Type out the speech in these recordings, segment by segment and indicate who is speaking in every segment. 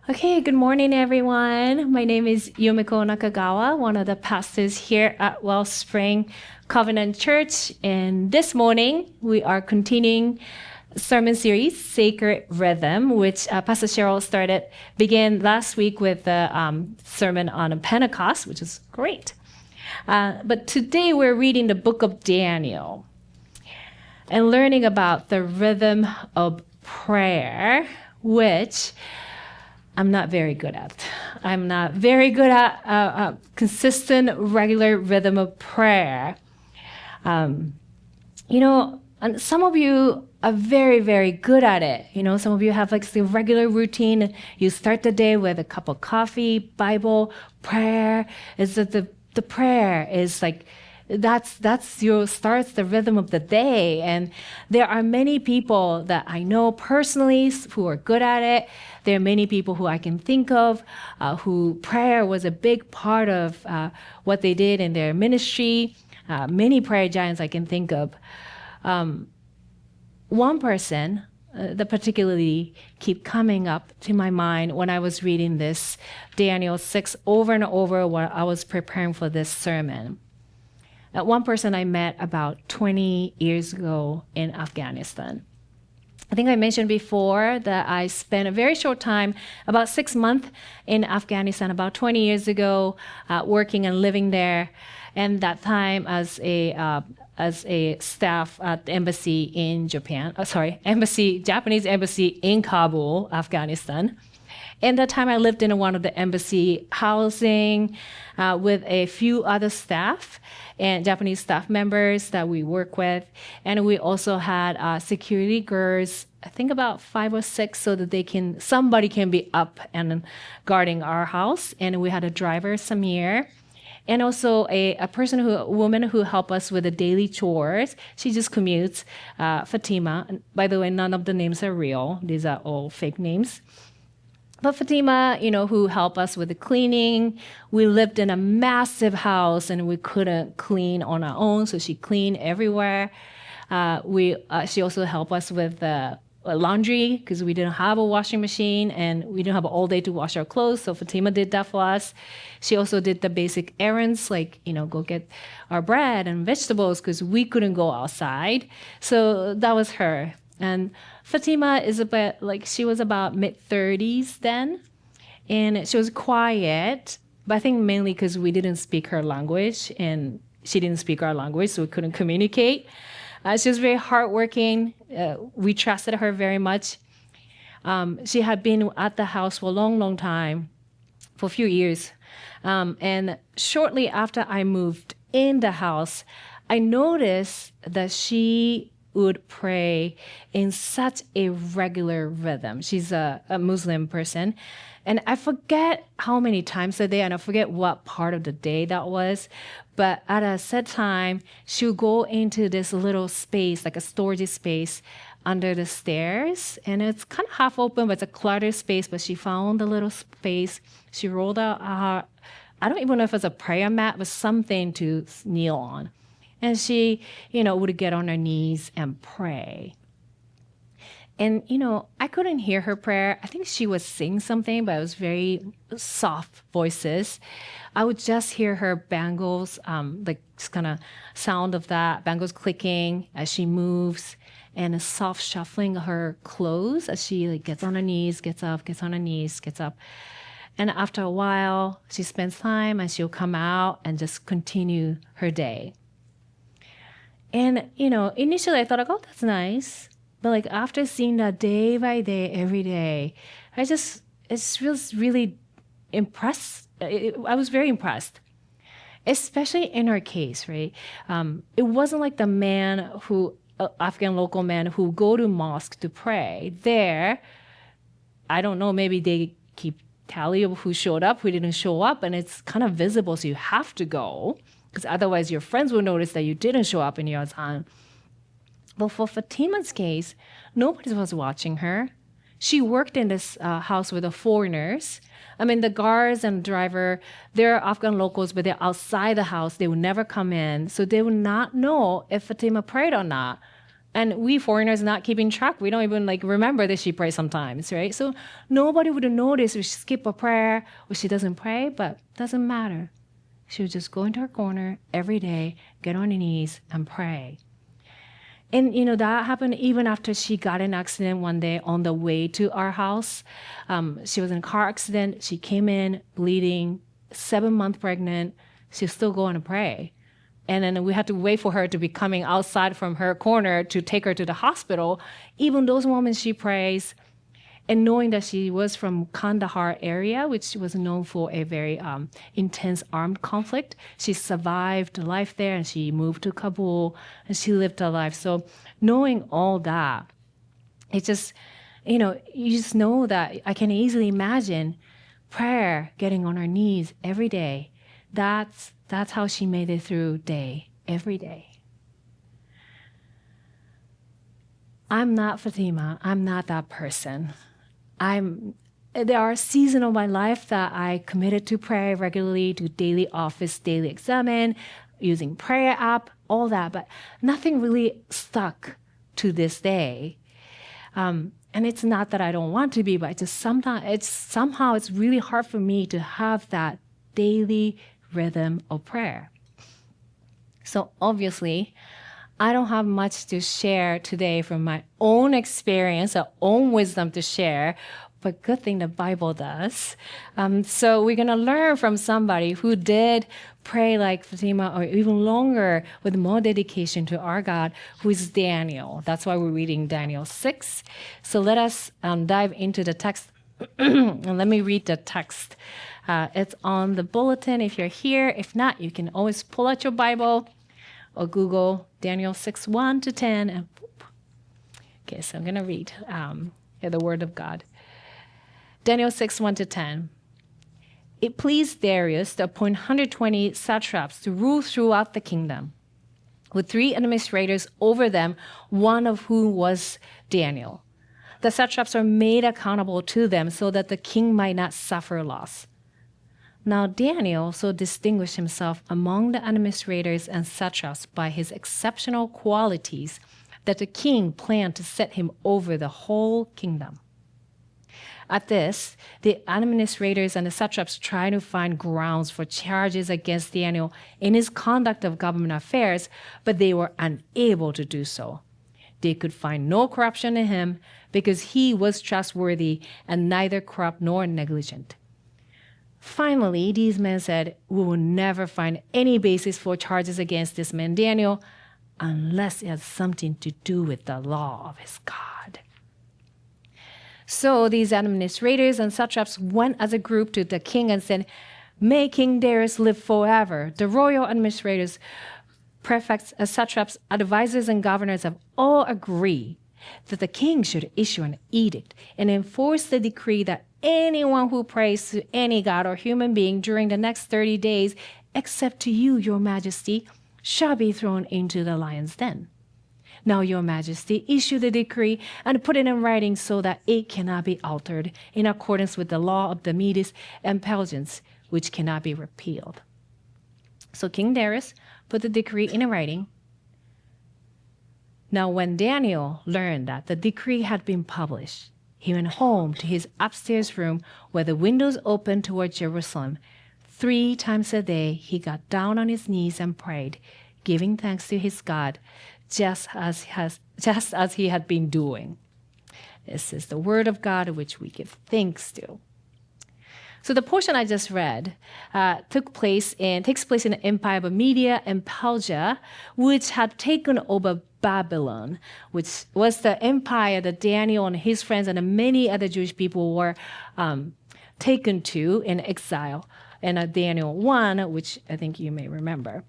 Speaker 1: Okay, good morning, everyone. My name is Yumiko Nakagawa, one of the pastors here at Wellspring Covenant Church. And this morning, we are continuing sermon series, Sacred Rhythm, which Pastor Cheryl began last week with the sermon on Pentecost, which is great. But today, we're reading the book of Daniel and learning about the rhythm of prayer, which I'm not very good at. I'm not very good at a consistent, regular rhythm of prayer. And some of you are very, very good at it. Some of you have like the regular routine. You start the day with a cup of coffee, Bible, prayer. Is that the prayer is like that's your starts the rhythm of the day. And there are many people that I know personally who are good at it. There are many people who I can think of who prayer was a big part of what they did in their ministry. Many prayer giants I can think of. One person that particularly keep coming up to my mind when I was reading this Daniel 6 over and over while I was preparing for this sermon. One person I met about 20 years ago in Afghanistan. I think I mentioned before that I spent a very short time, about 6 months in Afghanistan, about 20 years ago, working and living there. And that time as a staff at the embassy in Japanese embassy in Kabul, Afghanistan. And that time I lived in one of the embassy housing with a few other staff and Japanese staff members that we work with. And we also had security guards, I think about 5 or 6, so that somebody can be up and guarding our house. And we had a driver, Samir, and also a woman who helped us with the daily chores. She just commutes, Fatima. And by the way, none of the names are real. These are all fake names. But Fatima, who helped us with the cleaning. We lived in a massive house and we couldn't clean on our own, so she cleaned everywhere. She also helped us with laundry because we didn't have a washing machine and we didn't have all day to wash our clothes, so Fatima did that for us. She also did the basic errands like, go get our bread and vegetables because we couldn't go outside. So that was her. And Fatima she was about mid-30s then, and she was quiet, but I think mainly because we didn't speak her language and she didn't speak our language, so we couldn't communicate. She was very hardworking. We trusted her very much. She had been at the house for a long, long time, for a few years. And shortly after I moved in the house, I noticed that she would pray in such a regular rhythm. She's a Muslim person. And I forget how many times a day, and I forget what part of the day that was, but at a set time, she would go into this little space, like a storage space under the stairs. And it's kind of half open, but it's a cluttered space, but she found the little space. She rolled out I don't even know if it's a prayer mat, but something to kneel on. And she, would get on her knees and pray. And, I couldn't hear her prayer. I think she was saying something, but it was very soft voices. I would just hear her bangles, just kind of sound of that, bangles clicking as she moves, and a soft shuffling of her clothes as she gets on her knees, gets up, gets on her knees, gets up. And after a while, she spends time and she'll come out and just continue her day. And, initially I thought, oh, that's nice. But after seeing that day by day, every day, I was really impressed. I was very impressed, especially in her case, right? It wasn't like the Afghan local man who go to mosque to pray. There, I don't know, maybe they keep tally of who showed up, who didn't show up, and it's kind of visible, so you have to go. Because otherwise your friends will notice that you didn't show up in your time. But for Fatima's case, nobody was watching her. She worked in this house with the foreigners. I mean, the guards and driver, they're Afghan locals, but they're outside the house. They would never come in. So they would not know if Fatima prayed or not. And we foreigners not keeping track. We don't even remember that she prays sometimes, right? So nobody would notice if she skip a prayer or she doesn't pray, but doesn't matter. She would just go into her corner every day, get on her knees and pray. And, that happened even after she got in an accident one day on the way to our house. She was in a car accident. She came in bleeding, 7 months pregnant. She was still going to pray. And then we had to wait for her to be coming outside from her corner to take her to the hospital. Even those moments she prays. And knowing that she was from Kandahar area, which was known for a very intense armed conflict, she survived life there and she moved to Kabul and she lived her life. So knowing all that, it just, you just know that I can easily imagine prayer, getting on her knees every day. That's how she made it through every day. I'm not Fatima. I'm not that person. There are seasons of my life that I committed to prayer regularly, to daily office, daily examine, using prayer app, all that, but nothing really stuck to this day. And it's not that I don't want to be, but somehow it's really hard for me to have that daily rhythm of prayer. So obviously, I don't have much to share today from my own experience, or own wisdom to share, but good thing the Bible does. So we're going to learn from somebody who did pray like Fatima, or even longer, with more dedication to our God, who is Daniel. That's why we're reading Daniel 6. So let us dive into the text. And let me read the text. It's on the bulletin if you're here. If not, you can always pull out your Bible or Google Daniel 6, 1 to 10. And okay, so I'm going to read the word of God. Daniel 6, 1 to 10. It pleased Darius to appoint 120 satraps to rule throughout the kingdom, with 3 administrators over them, one of whom was Daniel. The satraps are made accountable to them so that the king might not suffer loss. Now Daniel so distinguished himself among the administrators and satraps by his exceptional qualities that the king planned to set him over the whole kingdom. At this, the administrators and the satraps tried to find grounds for charges against Daniel in his conduct of government affairs, but they were unable to do so. They could find no corruption in him because he was trustworthy and neither corrupt nor negligent. Finally, these men said, "We will never find any basis for charges against this man Daniel unless it has something to do with the law of his God." So these administrators and satraps went as a group to the king and said, "May King Darius live forever. The royal administrators, prefects, satraps, advisors, and governors have all agreed that the king should issue an edict and enforce the decree that anyone who prays to any god or human being during the next 30 days, except to you, your majesty, shall be thrown into the lion's den. Now, your majesty, issue the decree and put it in writing so that it cannot be altered in accordance with the law of the Medes and Persians, which cannot be repealed." So King Darius put the decree in writing. Now, when Daniel learned that the decree had been published, he went home to his upstairs room where the windows opened toward Jerusalem. 3 times a day, he got down on his knees and prayed, giving thanks to his God, just as he had been doing. This is the word of God which we give thanks to. So the portion I just read takes place in the Empire of Media and Persia, which had taken over Babylon, which was the empire that Daniel and his friends and many other Jewish people were taken to in exile, in Daniel 1, which I think you may remember.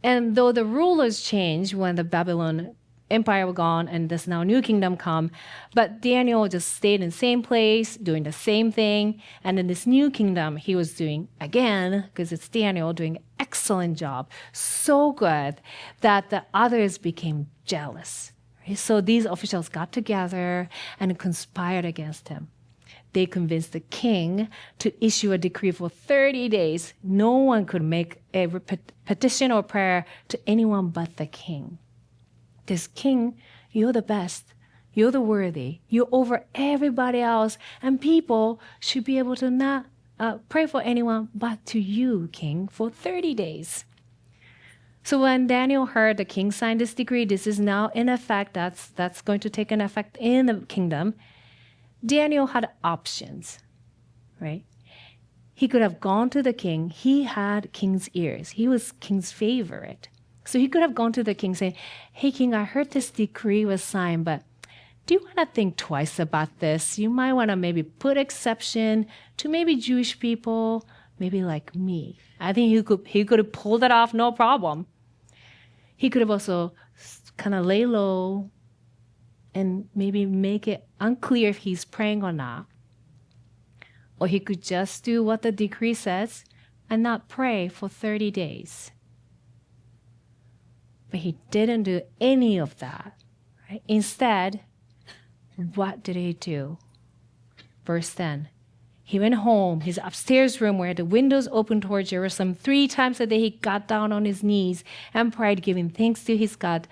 Speaker 1: And though the rulers changed when the Babylon empire was gone and this now new kingdom come, but Daniel just stayed in the same place, doing the same thing. And in this new kingdom, he was doing, again, because it's Daniel, doing an excellent job, so good that the others became jealous. Right? So these officials got together and conspired against him. They convinced the king to issue a decree for 30 days. No one could make a petition or prayer to anyone but the king. Because king, you're the best. You're the worthy. You're over everybody else. And people should be able to not pray for anyone but to you, king, for 30 days. So when Daniel heard the king sign this decree, this is now in effect, that's going to take an effect in the kingdom. Daniel had options, right? He could have gone to the king. He had king's ears. He was king's favorite. So he could have gone to the king saying, hey, king, I heard this decree was signed, but do you want to think twice about this? You might want to maybe put exception to maybe Jewish people, maybe like me. I think he could have pulled it off, no problem. He could have also kind of lay low and maybe make it unclear if he's praying or not. Or he could just do what the decree says and not pray for 30 days. But he didn't do any of that. Right? Instead, what did he do? Verse 10. He went home, his upstairs room where the windows opened toward Jerusalem. 3 times a day he got down on his knees and prayed, giving thanks to his God,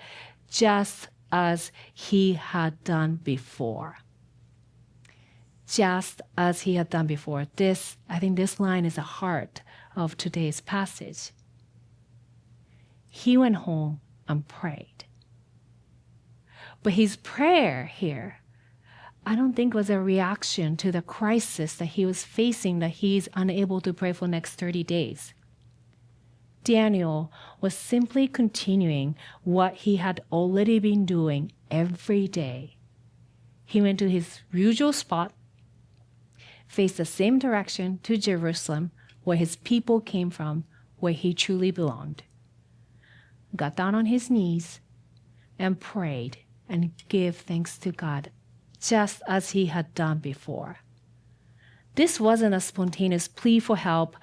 Speaker 1: just as he had done before. Just as he had done before. I think this line is the heart of today's passage. He went home and prayed. But his prayer here, I don't think was a reaction to the crisis that he was facing, that he's unable to pray for the next 30 days. Daniel was simply continuing what he had already been doing every day. He went to his usual spot, faced the same direction to Jerusalem, where his people came from, where he truly belonged. Got down on his knees and prayed and gave thanks to God, just as he had done before. This wasn't a spontaneous plea for help,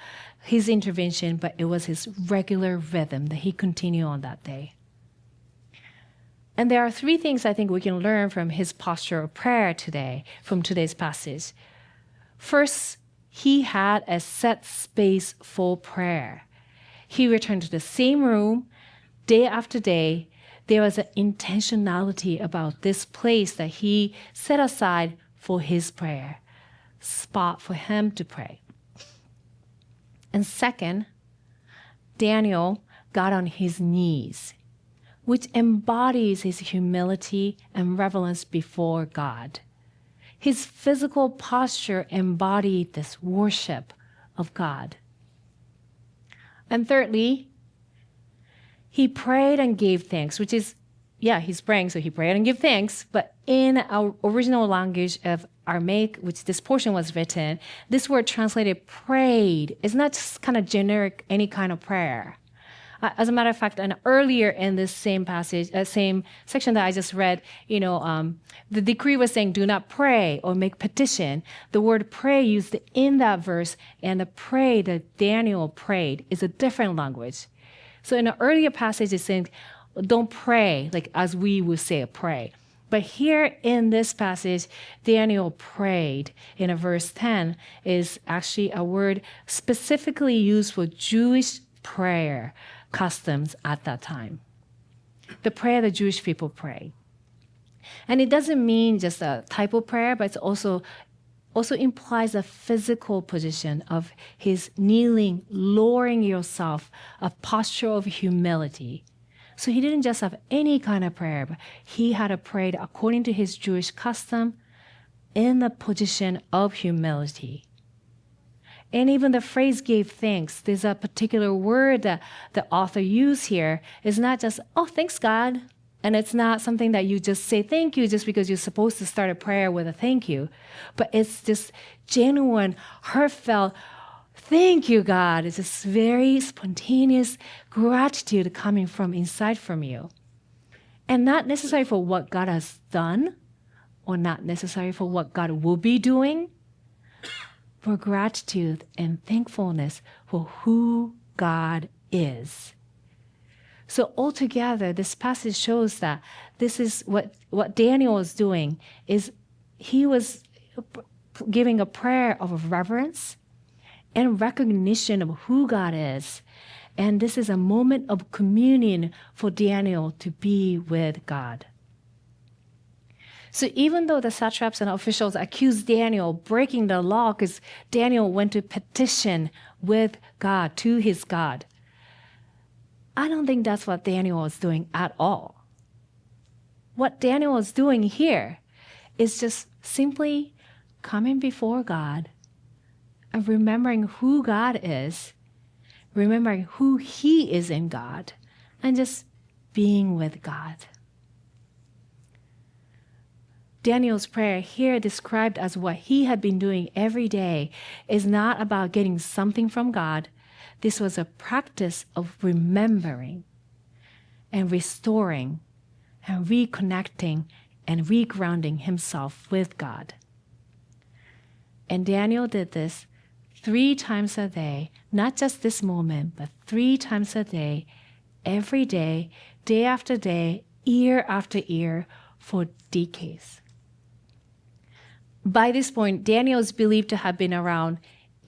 Speaker 1: his intervention, but it was his regular rhythm that he continued on that day. And there are 3 things I think we can learn from his posture of prayer today, from today's passage. First, he had a set space for prayer. He returned to the same room day after day. There was an intentionality about this place that he set aside for his prayer, spot for him to pray. And second, Daniel got on his knees, which embodies his humility and reverence before God. His physical posture embodied this worship of God. And thirdly, he prayed and gave thanks, which is, he's praying, so he prayed and gave thanks. But in our original language of Aramaic, which this portion was written, this word translated prayed is not just kind of generic, any kind of prayer. As a matter of fact, and earlier in this same passage, same section that I just read, the decree was saying, do not pray or make petition. The word pray used in that verse and the pray that Daniel prayed is a different language. So in an earlier passage, it's saying, don't pray, like as we would say, pray. But here in this passage, Daniel prayed in a verse 10 is actually a word specifically used for Jewish prayer customs at that time. The prayer the Jewish people pray. And it doesn't mean just a type of prayer, but it also implies a physical position of his kneeling, lowering yourself, a posture of humility. So he didn't just have any kind of prayer, but he had a prayer according to his Jewish custom in the position of humility. And even the phrase gave thanks, there's a particular word that the author used here. It's not just, oh, thanks, God. And it's not something that you just say thank you just because you're supposed to start a prayer with a thank you. But it's this genuine, heartfelt, thank you, God. It's this very spontaneous gratitude coming from inside from you. And not necessarily for what God has done, or not necessarily for what God will be doing, for gratitude and thankfulness for who God is. So altogether, this passage shows that this is what Daniel was doing, is he was giving a prayer of reverence and recognition of who God is, And this is a moment of communion for Daniel to be with God. So even though the satraps and officials accused Daniel of breaking the law because Daniel went to petition with God, to his God, I don't think that's what Daniel was doing at all. What Daniel was doing here is just simply coming before God and remembering who God is, remembering who he is in God, and just being with God. Daniel's prayer, here described as what he had been doing every day, is not about getting something from God. This was a practice of remembering and restoring and reconnecting and regrounding himself with God. And Daniel did this 3 times a day, not just this moment, but 3 times a day, every day, day after day, year after year, for decades. By this point, Daniel is believed to have been around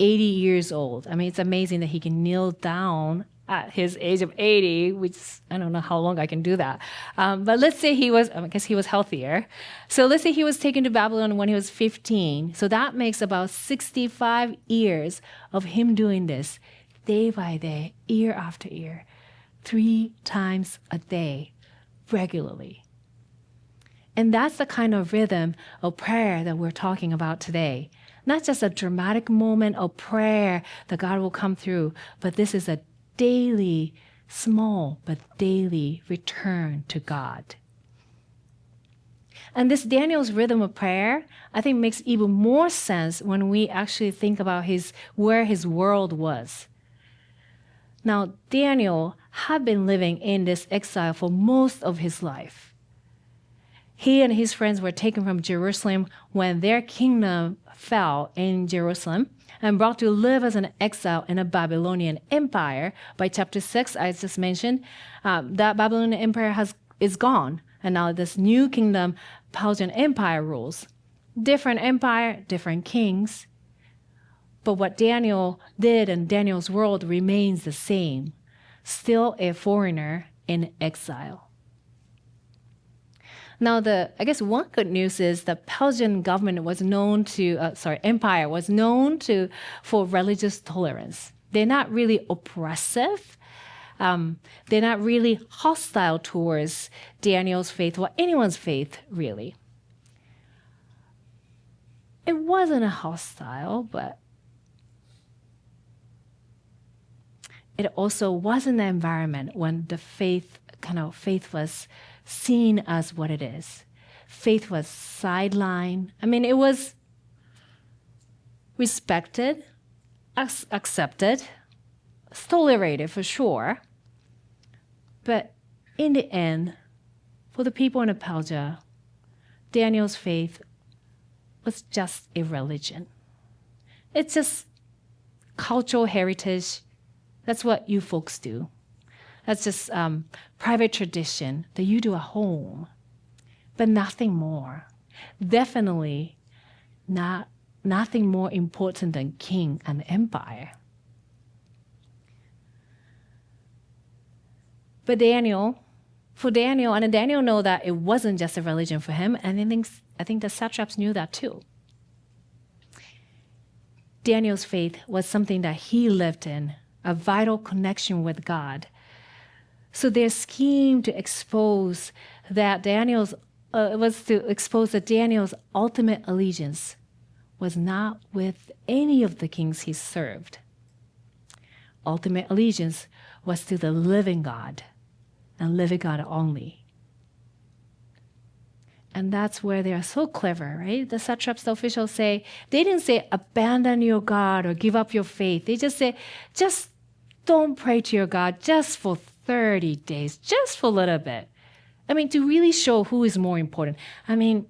Speaker 1: 80 years old. I mean, it's amazing that he can kneel down at his age of 80, which I don't know how long I can do that. But let's say he was, I guess he was healthier. So let's say he was taken to Babylon when he was 15. So that makes about 65 years of him doing this day by day, year after year, 3 times a day, regularly. And that's the kind of rhythm of prayer that we're talking about today. Not just a dramatic moment of prayer that God will come through, but this is a daily, small but daily return to God. And this Daniel's rhythm of prayer, I think, makes even more sense when we actually think about where his world was. Now, Daniel had been living in this exile for most of his life. He and his friends were taken from Jerusalem when their kingdom fell in Jerusalem and brought to live as an exile in a Babylonian empire. By chapter 6, I just mentioned, that Babylonian empire is gone. And now this new kingdom, Persian Empire, rules. Different empire, different kings. But what Daniel did in Daniel's world remains the same. Still a foreigner in exile. Now, I guess one good news is the Persian government was known empire was known for religious tolerance. They're not really oppressive. They're not really hostile towards Daniel's faith or anyone's faith, really. It wasn't a hostile, but it also wasn't an environment when the faith was seen as what it is. Faith was sidelined. I mean, it was respected, accepted, tolerated for sure. But in the end, for the people in Persia, Daniel's faith was just a religion. It's just cultural heritage. That's what you folks do. That's just private tradition that you do at home, but nothing more. Definitely nothing more important than king and empire. But Daniel know that it wasn't just a religion for him, and I think the satraps knew that too. Daniel's faith was something that he lived in, a vital connection with God. So their scheme to expose that Daniel's ultimate allegiance was not with any of the kings he served. Ultimate allegiance was to the living God and living God only. And that's where they are so clever, right? The satraps, the officials they didn't say abandon your God or give up your faith. They just say, just don't pray to your God just for 30 days, just for a little bit. I mean, to really show who is more important. I mean,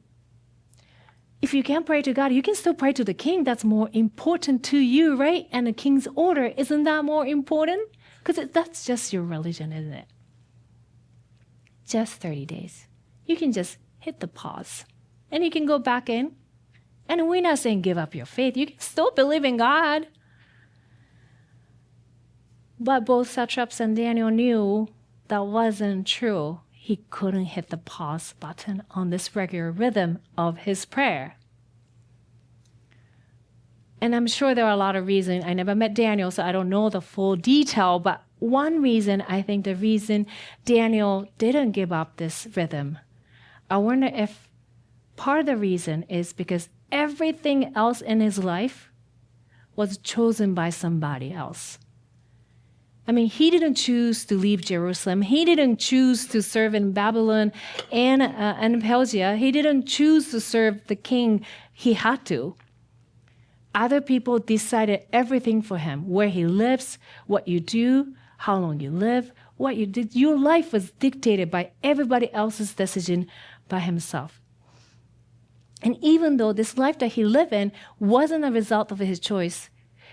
Speaker 1: if you can't pray to God, you can still pray to the king. That's more important to you, right? And the king's order, isn't that more important? Because that's just your religion, isn't it? Just 30 days. You can just hit the pause. And you can go back in. And we're not saying give up your faith. You can still believe in God. But both satraps and Daniel knew that wasn't true. He couldn't hit the pause button on this regular rhythm of his prayer. And I'm sure there are a lot of reasons. I never met Daniel, so I don't know the full detail. But one reason, I think the reason Daniel didn't give up this rhythm, I wonder if part of the reason is because everything else in his life was chosen by somebody else. I mean, he didn't choose to leave Jerusalem. He didn't choose to serve in Babylon and Persia. He didn't choose to serve the king. He had to. Other people decided everything for him, where he lives, what you do, how long you live, what you did. Your life was dictated by everybody else's decision by himself. And even though this life that he lived in wasn't a result of his choice,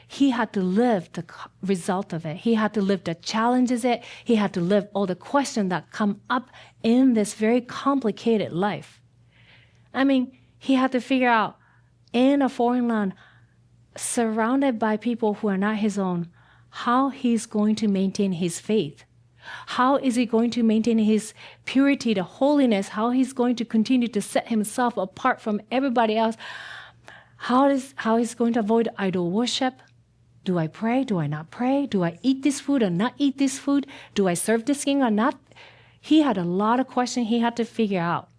Speaker 1: he had to live the result of it. He had to live the challenges it. He had to live all the questions that come up in this very complicated life. I mean, he had to figure out in a foreign land, surrounded by people who are not his own, how he's going to maintain his faith. How is he going to maintain his purity, the holiness? How he's going to continue to set himself apart from everybody else? How he's going to avoid idol worship? Do I pray? Do I not pray? Do I eat this food or not eat this food? Do I serve this king or not? He had a lot of questions he had to figure out.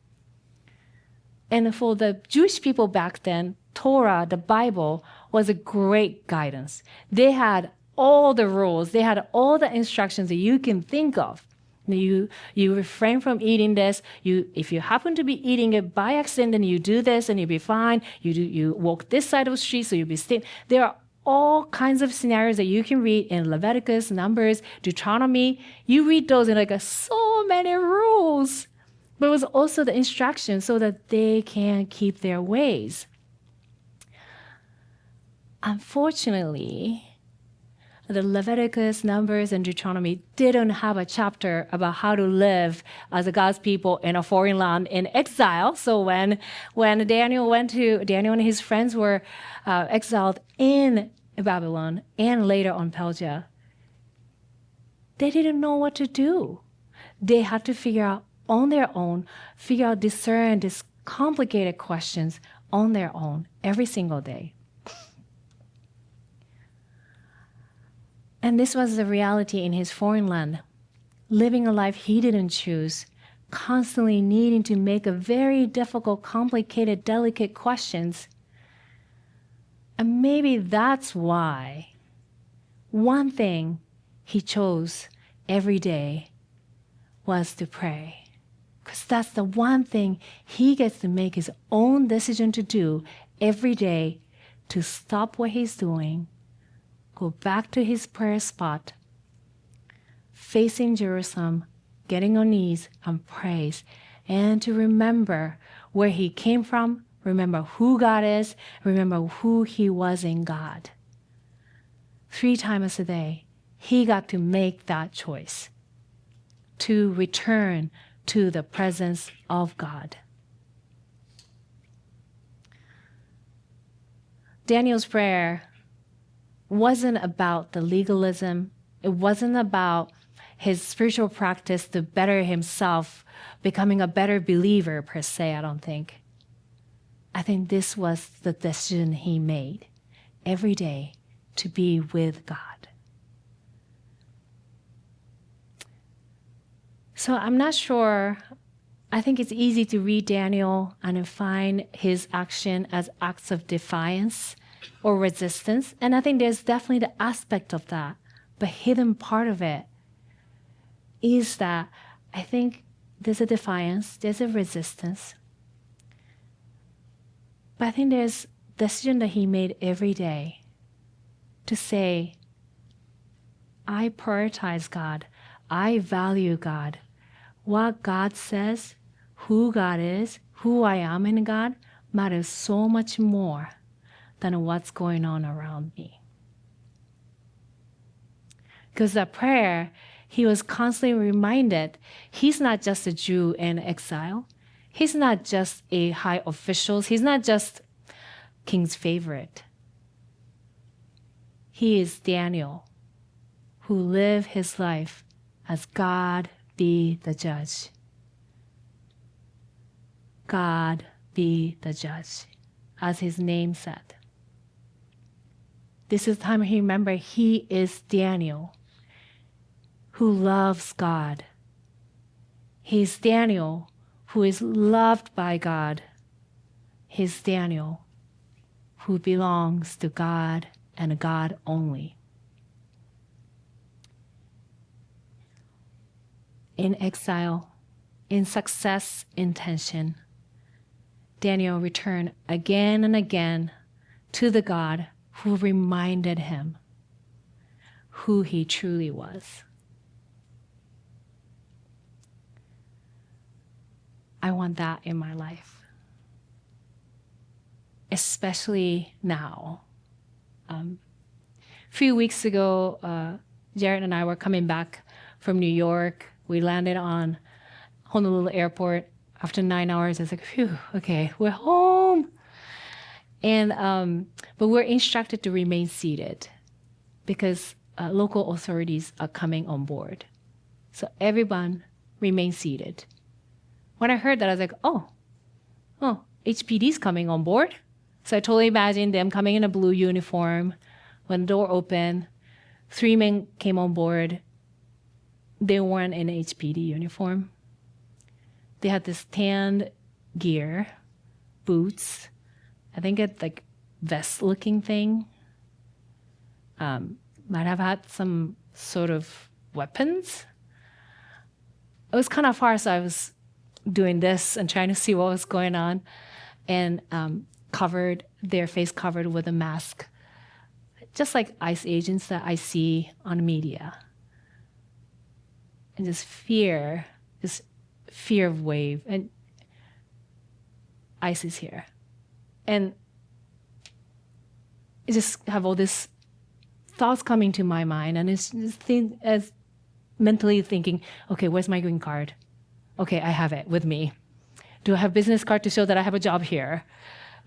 Speaker 1: And for the Jewish people back then, Torah, the Bible, was a great guidance. They had all the rules. They had all the instructions that you can think of. You refrain from eating this. If you happen to be eating it by accident, then you do this and you'll be fine. You walk this side of the street, so you'll be staying. There are all kinds of scenarios that you can read in Leviticus, Numbers, Deuteronomy. You read those and so many rules. But it was also the instruction so that they can keep their ways. Unfortunately, the Leviticus, Numbers, and Deuteronomy didn't have a chapter about how to live as a God's people in a foreign land in exile. So when Daniel and his friends were exiled in Babylon and later on Persia, they didn't know what to do. They had to figure out on their own, discern these complicated questions on their own every single day. And this was the reality in his foreign land, living a life he didn't choose, constantly needing to make a very difficult, complicated, delicate questions. And maybe that's why one thing he chose every day was to pray. Because that's the one thing he gets to make his own decision to do every day, to stop what he's doing, go back to his prayer spot, facing Jerusalem, getting on knees and praise, and to remember where he came from, remember who God is, remember who he was in God. 3 times a day, he got to make that choice to return to the presence of God. Daniel's prayer wasn't about the legalism. It wasn't about his spiritual practice to better himself, becoming a better believer per se, I don't think. I think this was the decision he made every day to be with God. So I'm not sure. I think it's easy to read Daniel and find his action as acts of defiance or resistance. And I think there's definitely the aspect of that. But hidden part of it is that I think there's a defiance, there's a resistance. But I think there's a decision that he made every day to say, I prioritize God. I value God. What God says, who God is, who I am in God, matters so much more than what's going on around me. Because that prayer, he was constantly reminded, he's not just a Jew in exile. He's not just a high official. He's not just king's favorite. He is Daniel, who live his life as God be the judge. God be the judge, as his name said. This is the time he remember he is Daniel, who loves God. He's Daniel, who is loved by God. He's Daniel, who belongs to God and God only. In exile, in success, in tension, Daniel returned again and again to the God who reminded him who he truly was. I want that in my life, especially now. A few weeks ago, Jared and I were coming back from New York. We landed on Honolulu Airport. After 9 hours, I was like, phew, okay, we're home. And but we're instructed to remain seated because local authorities are coming on board. So everyone remain seated. When I heard that, I was like, oh, HPD's coming on board. So I totally imagined them coming in a blue uniform. When the door opened, 3 men came on board. They weren't in HPD uniform. They had this tanned gear, boots. I think it's like vest-looking thing. Might have had some sort of weapons. It was kind of far, so I was doing this and trying to see what was going on, and covered their face covered with a mask, just like ICE agents that I see on media. And just fear of wave, and ICE is here. And I just have all these thoughts coming to my mind, and it's just as mentally thinking, okay, where's my green card? Okay, I have it with me. Do I have a business card to show that I have a job here?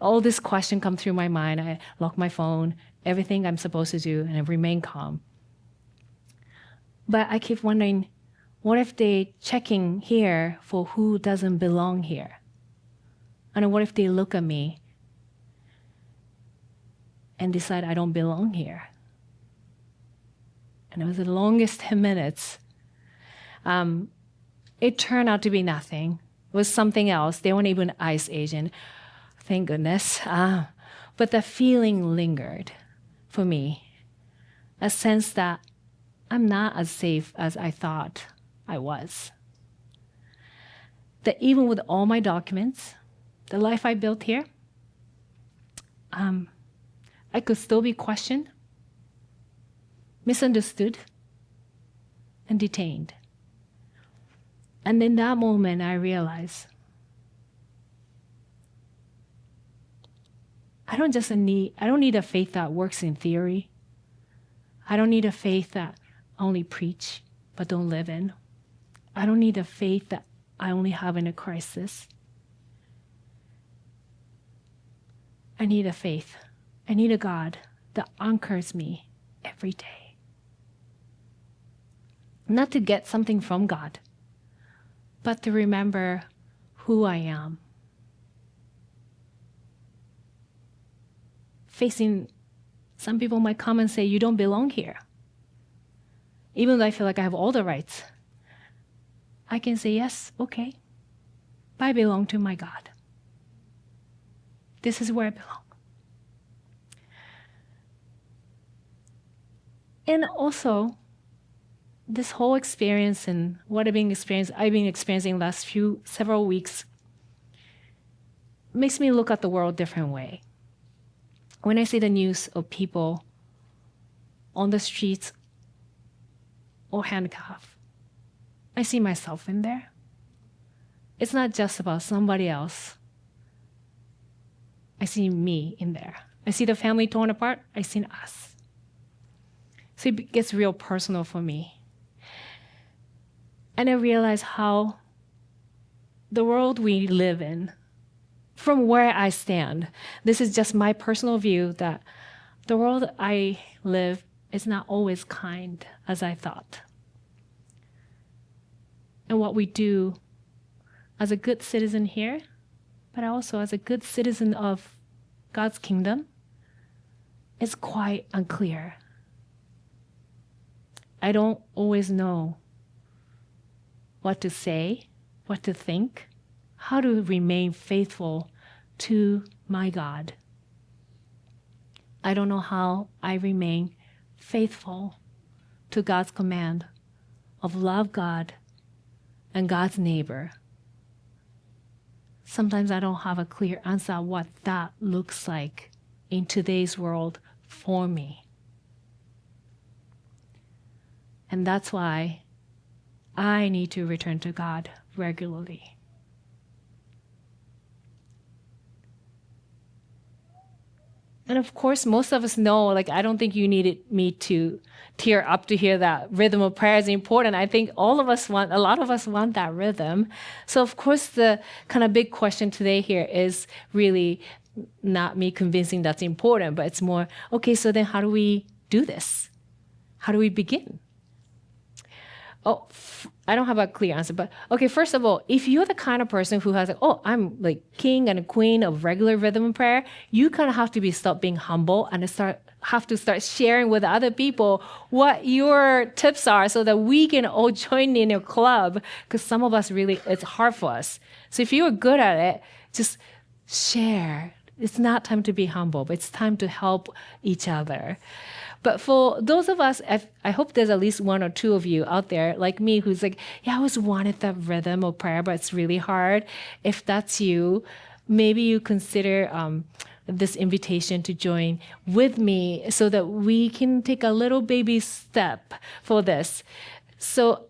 Speaker 1: All this question come through my mind. I lock my phone, everything I'm supposed to do, and I remain calm. But I keep wondering, what if they checking here for who doesn't belong here? And what if they look at me and decide I don't belong here? And it was the longest 10 minutes. It turned out to be nothing. It was something else. They weren't even an ICE agent. Thank goodness. But the feeling lingered for me. A sense that I'm not as safe as I thought I was. That even with all my documents, the life I built here, I could still be questioned, misunderstood, and detained. And in that moment, I realized I don't need a faith that works in theory. I don't need a faith that I only preach but don't live in. I don't need a faith that I only have in a crisis. I need a faith. I need a God that anchors me every day. Not to get something from God, but to remember who I am. Some people might come and say, you don't belong here. Even though I feel like I have all the rights, I can say, yes, okay, but I belong to my God. This is where I belong. And also, this whole experience and what I've been experiencing last several weeks makes me look at the world a different way. When I see the news of people on the streets or handcuffed, I see myself in there. It's not just about somebody else. I see me in there. I see the family torn apart. I see us. So it gets real personal for me. And I realize how the world we live in, from where I stand, this is just my personal view, that the world I live is not always kind as I thought. And what we do as a good citizen here, but also as a good citizen of God's kingdom, is quite unclear. I don't always know what to say, what to think, how to remain faithful to my God. I don't know how I remain faithful to God's command of love God and God's neighbor. Sometimes I don't have a clear answer on what that looks like in today's world for me. And that's why I need to return to God regularly. And of course, most of us know, like, I don't think you needed me to tear up to hear that rhythm of prayer is important. I think a lot of us want that rhythm. So of course, the kind of big question today here is really not me convincing that's important, but it's more, okay, so then how do we do this? How do we begin? Oh, I don't have a clear answer, but okay, first of all, if you're the kind of person who has like, oh, I'm like king and queen of regular rhythm and prayer, you kind of have to stop being humble and have to start sharing with other people what your tips are so that we can all join in your club, because some of us really, it's hard for us. So if you're good at it, just share. It's not time to be humble, but it's time to help each other. But for those of us, I hope there's at least one or two of you out there like me who's like, yeah, I always wanted that rhythm of prayer, but it's really hard. If that's you, maybe you consider this invitation to join with me so that we can take a little baby step for this. So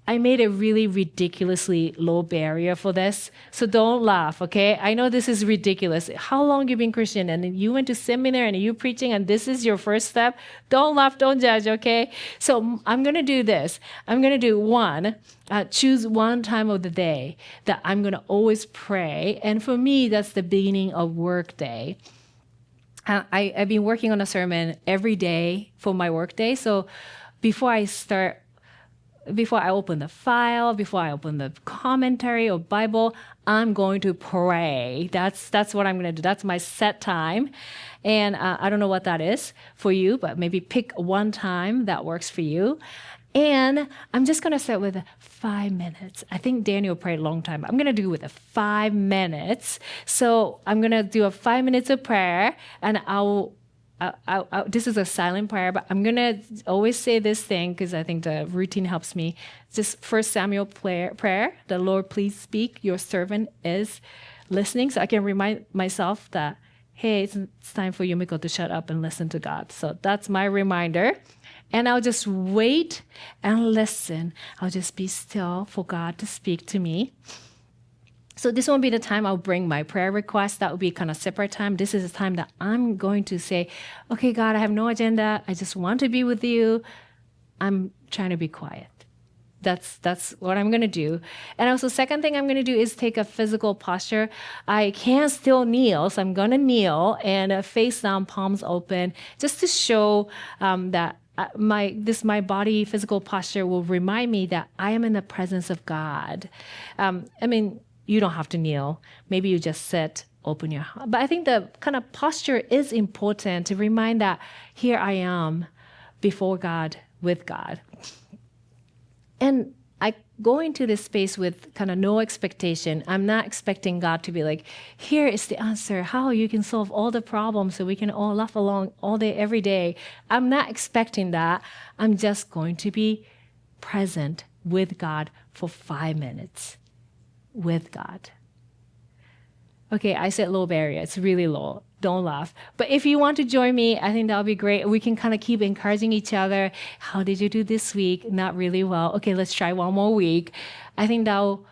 Speaker 1: I made a really ridiculously low barrier for this. So don't laugh, okay? I know this is ridiculous. How long you been Christian and you went to seminary and you're preaching and this is your first step? Don't laugh, don't judge, okay? So I'm going to do this. I'm going to do choose one time of the day that I'm going to always pray. And for me, that's the beginning of work day. I've been working on a sermon every day for my work day. So before I open the file, before I open the commentary or Bible, I'm going to pray. That's what I'm going to do. That's my set time. And I don't know what that is for you, but maybe pick one time that works for you. And I'm just going to start with 5 minutes. I think Daniel prayed a long time. I'm going to do with 5 minutes. So I'm going to do 5 minutes of prayer, and this is a silent prayer, but I'm going to always say this thing because I think the routine helps me. Just 1 Samuel prayer, the Lord, please speak, your servant is listening. So I can remind myself that, hey, it's time for Yumiko to shut up and listen to God. So that's my reminder. And I'll just wait and listen. I'll just be still for God to speak to me. So this won't be the time I'll bring my prayer request. That will be kind of separate time. This is the time that I'm going to say, okay, God, I have no agenda. I just want to be with you. I'm trying to be quiet. That's what I'm going to do. And also, second thing I'm going to do is take a physical posture. I can still kneel, so I'm going to kneel and face down, palms open, just to show that my body physical posture will remind me that I am in the presence of God. You don't have to kneel. Maybe you just sit, open your heart. But I think the kind of posture is important to remind that here I am before God, with God. And I go into this space with kind of no expectation. I'm not expecting God to be like, here is the answer, how you can solve all the problems so we can all laugh along all day, every day. I'm not expecting that. I'm just going to be present with God for 5 minutes. With God. Okay, I said low barrier. It's really low. Don't laugh. But if you want to join me, I think that'll be great. We can kind of keep encouraging each other. How did you do this week? Not really well. Okay, let's try one more week. I think that'll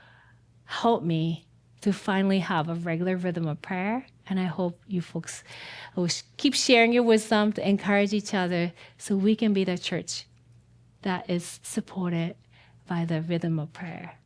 Speaker 1: help me to finally have a regular rhythm of prayer. And I hope you folks will keep sharing your wisdom to encourage each other so we can be the church that is supported by the rhythm of prayer.